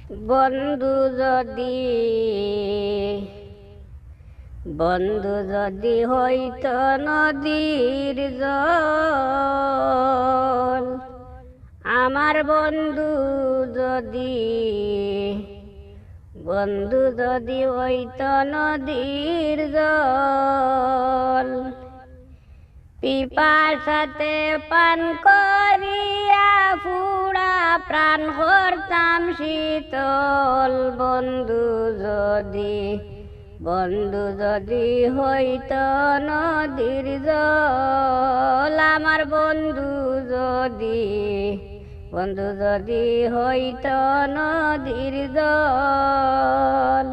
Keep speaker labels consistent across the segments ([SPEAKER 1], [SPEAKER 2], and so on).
[SPEAKER 1] বন্ধু যদি হইত নদীর জল, আমার বন্ধু যদি হইত নদীর জল, পিপাসাতে পান করিয়া পুরা প্রাণ করতাম শীতল। বন্ধু যদি হইত নদীর জল, আমার বন্ধু যদি হইত নদীর জল,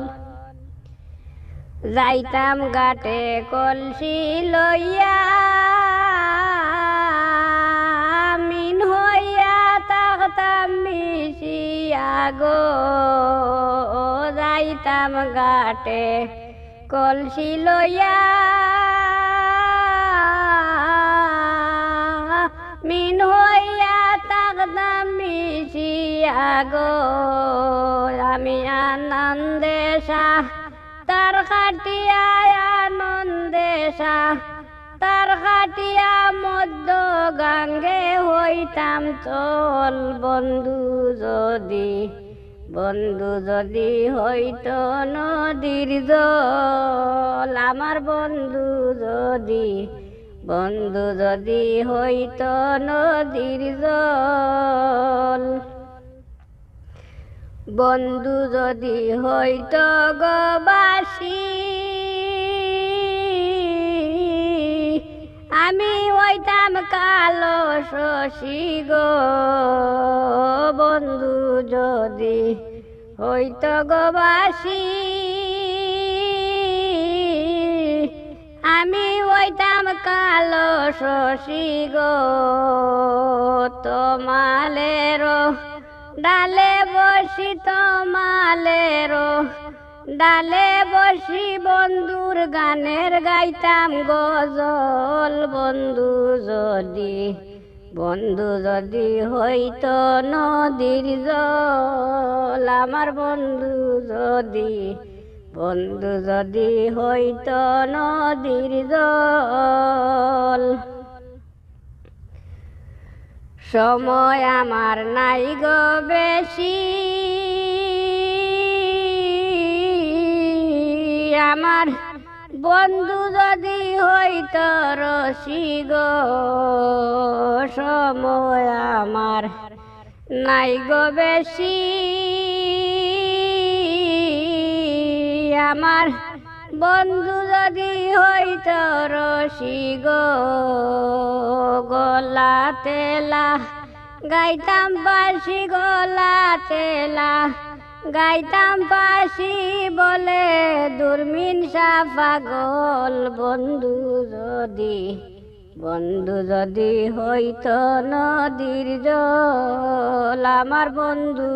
[SPEAKER 1] যাইতাম ঘাটে কলসি লইয়া, মিন হইয়া থাকতাম মিশিয়া গো। যাইতাম ঘাটে কলসি লইয়া, মিন হইয়া থাকতাম মিশিয়া গো। আমি আনন্দে তার খাটিয়া, আনন্দে তার খাটিয়া মধ্য গাঙ্গে হইতাম চল। বন্ধু যদি হইত নদীর জল, আমার বন্ধু যদি হইত নদীর জল, বন্ধু যদি হইত গবাসী, আমি হইতাম কালো শশী গো। বন্ধু যদি হইত গবাসী, আমি হইতাম কালো শশী গো। তোমালেরো ডালে বসি, তোমালেরো ডালে বসি বন্ধুর গানের গাইতাম গজল। বন্ধু যদি হইত নদীর জল, আমার বন্ধু যদি হইত নদীর জল। সময় আমার নাই গো বেশি, আমার বন্ধু যদি হইত রসি গো। সময় আমার নাই গো বেশি, আমার বন্ধু যদি হইত রসি গো। গলাতে গাইতাম বাঁশি, গলাতে গাইতাম বাঁশি বলে দুর্মিন পাগল। বন্ধু যদি হইত নদীর জল, আমার বন্ধু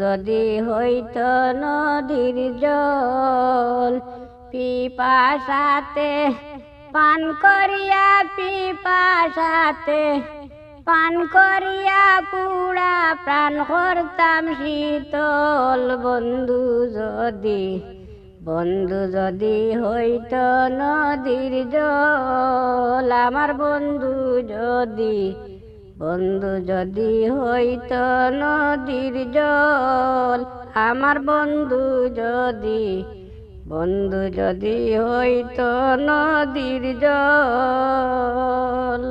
[SPEAKER 1] যদি হইত নদীর জল। পিপাসাতে পান করিয়া, পিপাসাতে পান করিয়া পুরা প্রাণ করতাম শীতল। বন্ধু যদি হইত নদীর জল, আমার বন্ধু যদি হইত নদীর জল, আমার বন্ধু যদি হইত নদীর জল।